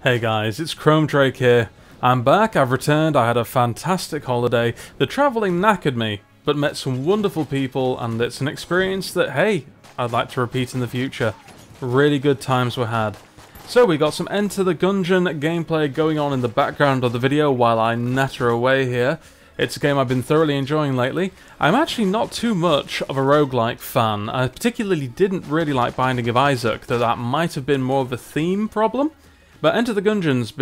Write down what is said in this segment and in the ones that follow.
Hey guys, it's Chrome Drake here. I'm back, I've returned, I had a fantastic holiday. The travelling knackered me, but met some wonderful people, and it's an experience that, hey, I'd like to repeat in the future. Really good times were had. So we got some Enter the Gungeon gameplay going on in the background of the video while I natter away here. It's a game I've been thoroughly enjoying lately. I'm actually not too much of a roguelike fan. I particularly didn't really like Binding of Isaac, though that might have been more of a theme problem. But Enter the Gungeon's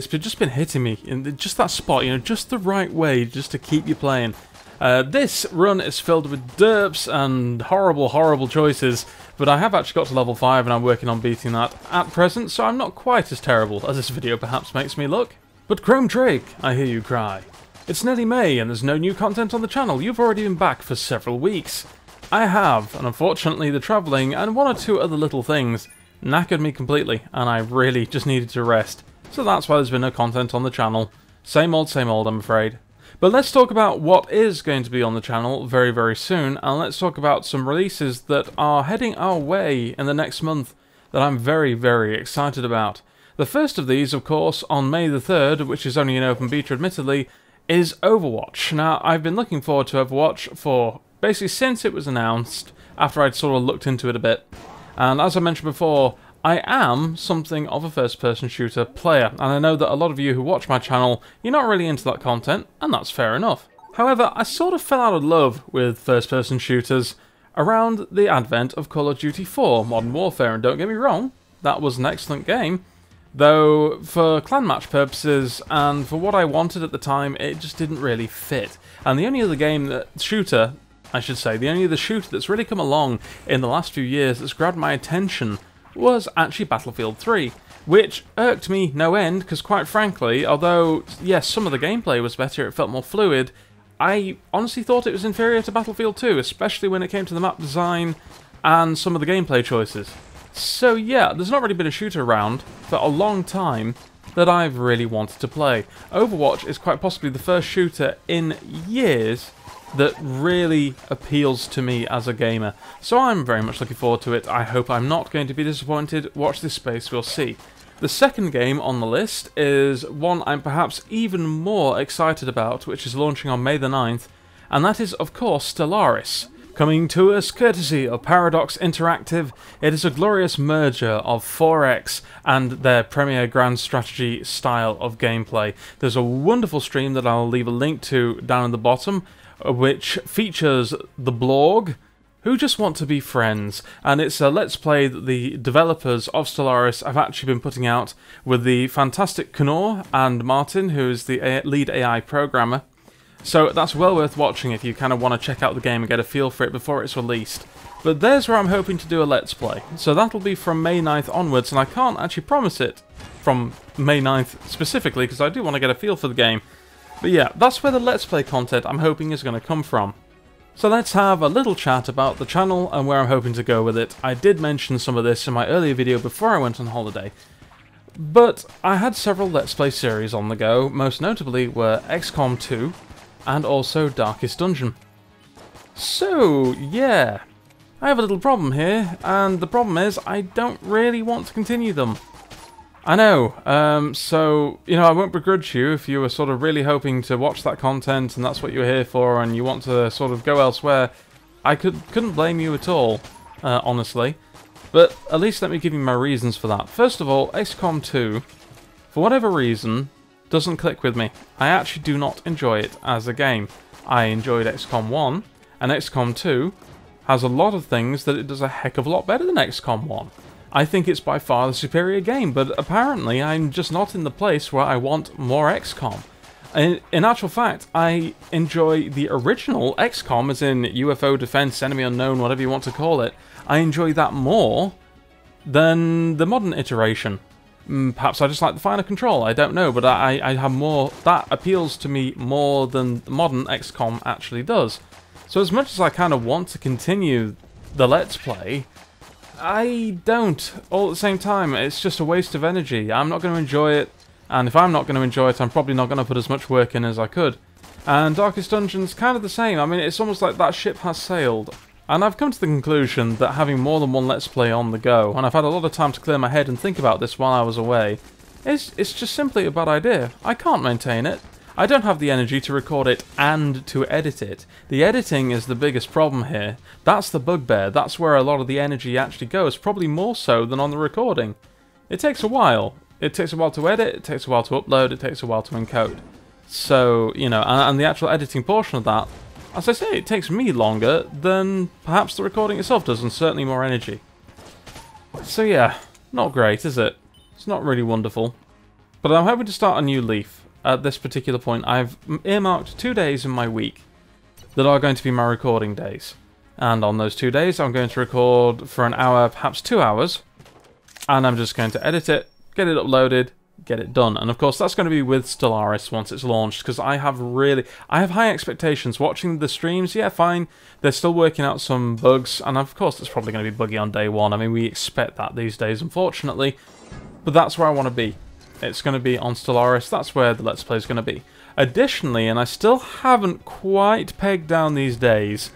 just been hitting me in just that spot, you know, just the right way, just to keep you playing. This run is filled with derps and horrible choices, but I have actually got to level 5 and I'm working on beating that at present, so I'm not quite as terrible as this video perhaps makes me look. But Chrome Drake, I hear you cry. It's nearly May and there's no new content on the channel. You've already been back for several weeks. I have, and unfortunately the travelling and one or two other little things knackered me completely, and I really just needed to rest. So that's why there's been no content on the channel. Same old, I'm afraid. But let's talk about what is going to be on the channel very soon, and let's talk about some releases that are heading our way in the next month that I'm very excited about. The first of these, of course, on May the 3rd, which is only in open beta admittedly, is Overwatch. Now, I've been looking forward to Overwatch for basically since it was announced, after I'd sort of looked into it a bit. And as I mentioned before, I am something of a first-person shooter player, and I know that a lot of you who watch my channel, you're not really into that content, and that's fair enough. However, I sort of fell out of love with first-person shooters around the advent of Call of Duty 4 Modern Warfare, and don't get me wrong, that was an excellent game, though for clan match purposes and for what I wanted at the time, it just didn't really fit. And the only other shooter that's really come along in the last few years that's grabbed my attention was actually Battlefield 3, which irked me no end, because quite frankly, although, yes, some of the gameplay was better, it felt more fluid, I honestly thought it was inferior to Battlefield 2, especially when it came to the map design and some of the gameplay choices. So yeah, there's not really been a shooter around for a long time that I've really wanted to play. Overwatch is quite possibly the first shooter in years that really appeals to me as a gamer. So I'm very much looking forward to it. I hope I'm not going to be disappointed. Watch this space, we'll see. The second game on the list is one I'm perhaps even more excited about, which is launching on May the 9th, and that is, of course, Stellaris. Coming to us courtesy of Paradox Interactive, it is a glorious merger of 4X and their premier grand strategy style of gameplay. There's a wonderful stream that I'll leave a link to down in the bottom, which features the Blorg, who just want to be friends, and it's a Let's Play that the developers of Stellaris have actually been putting out with the fantastic Knorr and Martin, who is the lead AI programmer. So that's well worth watching if you kind of want to check out the game and get a feel for it before it's released. But there's where I'm hoping to do a Let's Play. So that'll be from May 9th onwards, and I can't actually promise it from May 9th specifically, because I do want to get a feel for the game. But yeah, that's where the Let's Play content I'm hoping is going to come from. So let's have a little chat about the channel and where I'm hoping to go with it. I did mention some of this in my earlier video before I went on holiday. But I had several Let's Play series on the go, most notably were XCOM 2 and also Darkest Dungeon. So yeah, I have a little problem here, and the problem is I don't really want to continue them. I know, so, you know, I won't begrudge you if you were sort of really hoping to watch that content and that's what you're here for and you want to sort of go elsewhere. I couldn't blame you at all, honestly. But at least let me give you my reasons for that. First of all, XCOM 2, for whatever reason, doesn't click with me. I actually do not enjoy it as a game. I enjoyed XCOM 1, and XCOM 2 has a lot of things that it does a heck of a lot better than XCOM 1. I think it's by far the superior game, but apparently I'm just not in the place where I want more XCOM. In actual fact, I enjoy the original XCOM, as in UFO Defense, Enemy Unknown, whatever you want to call it. I enjoy that more than the modern iteration. Perhaps I just like the finer control, I don't know, but I have more, that appeals to me more than the modern XCOM actually does. So as much as I kind of want to continue the Let's Play, I don't. All at the same time, it's just a waste of energy. I'm not going to enjoy it, and if I'm not going to enjoy it, I'm probably not going to put as much work in as I could. And Darkest Dungeon's kind of the same. I mean, it's almost like that ship has sailed. And I've come to the conclusion that having more than one Let's Play on the go, and I've had a lot of time to clear my head and think about this while I was away, It's just simply a bad idea. I can't maintain it. I don't have the energy to record it and to edit it. The editing is the biggest problem here. That's the bugbear. That's where a lot of the energy actually goes, probably more so than on the recording. It takes a while. It takes a while to edit, it takes a while to upload, it takes a while to encode. So, you know, and the actual editing portion of that, as I say, it takes me longer than perhaps the recording itself does, and certainly more energy. So yeah, not great, is it? It's not really wonderful. But I'm hoping to start a new leaf. At this particular point, I've earmarked 2 days in my week that are going to be my recording days. And on those 2 days, I'm going to record for an hour, perhaps 2 hours. And I'm just going to edit it, get it uploaded, get it done. And of course, that's going to be with Stellaris once it's launched, because I have high expectations. Watching the streams, yeah, fine. They're still working out some bugs, and of course, it's probably going to be buggy on day one. I mean, we expect that these days, unfortunately. But that's where I want to be. It's going to be on Stellaris. That's where the Let's Play is going to be. Additionally, and I still haven't quite pegged down these days,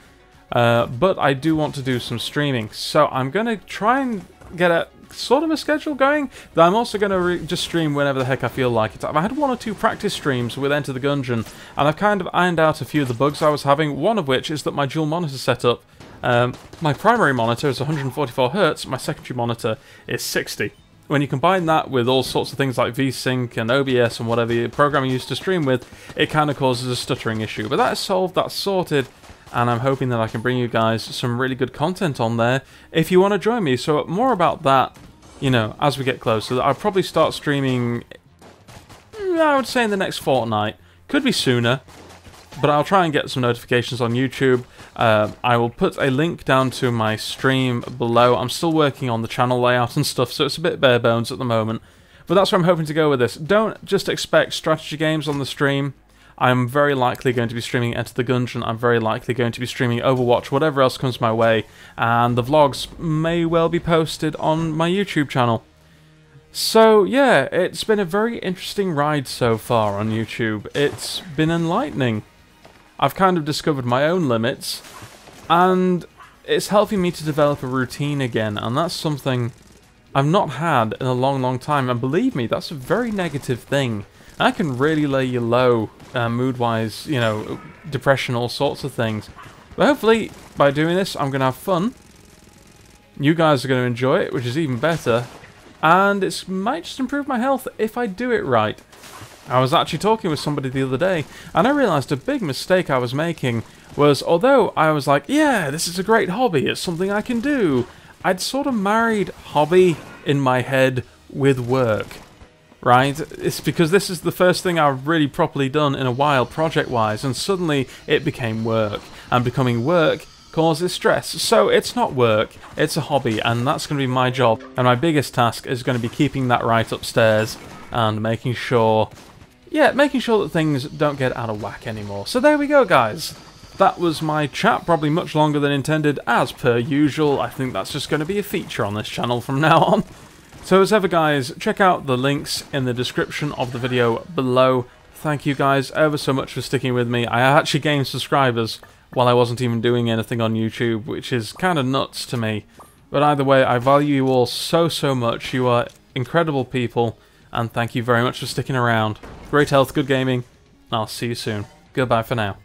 but I do want to do some streaming. So I'm going to try and get a sort of a schedule going. I'm also going to just stream whenever the heck I feel like it. I've had 1 or 2 practice streams with Enter the Gungeon, and I've kind of ironed out a few of the bugs I was having. One of which is that my dual monitor setup, my primary monitor is 144Hz, my secondary monitor is 60. When you combine that with all sorts of things like VSync and OBS and whatever your programming used to stream with, it kind of causes a stuttering issue. But that is solved, that's sorted, and I'm hoping that I can bring you guys some really good content on there if you want to join me. So more about that, you know, as we get closer. I'll probably start streaming, I would say in the next fortnight. Could be sooner, but I'll try and get some notifications on YouTube. I will put a link down to my stream below. I'm still working on the channel layout and stuff, so it's a bit bare bones at the moment. But that's where I'm hoping to go with this. Don't just expect strategy games on the stream. I'm very likely going to be streaming Enter the Gungeon. I'm very likely going to be streaming Overwatch, whatever else comes my way. And the vlogs may well be posted on my YouTube channel. So yeah, it's been a very interesting ride so far on YouTube. It's been enlightening. I've kind of discovered my own limits, and it's helping me to develop a routine again, and that's something I've not had in a long, long time, and believe me, that's a very negative thing. That can really lay you low, mood-wise, you know, depression, all sorts of things. But hopefully, by doing this, I'm going to have fun. You guys are going to enjoy it, which is even better, and it might just improve my health if I do it right. I was actually talking with somebody the other day, and I realised a big mistake I was making was, although I was like, yeah, this is a great hobby, it's something I can do, I'd sort of married hobby in my head with work, right? It's because this is the first thing I've really properly done in a while, project-wise, and suddenly it became work, and becoming work causes stress. So it's not work, it's a hobby, and that's going to be my job, and my biggest task is going to be keeping that right upstairs, and making sure that things don't get out of whack anymore. So there we go, guys. That was my chat, probably much longer than intended, as per usual. I think that's just going to be a feature on this channel from now on. So as ever, guys, check out the links in the description of the video below. Thank you guys ever so much for sticking with me. I actually gained subscribers while I wasn't even doing anything on YouTube, which is kind of nuts to me. But either way, I value you all so, so much. You are incredible people, and thank you very much for sticking around. Great health, good gaming, and I'll see you soon. Goodbye for now.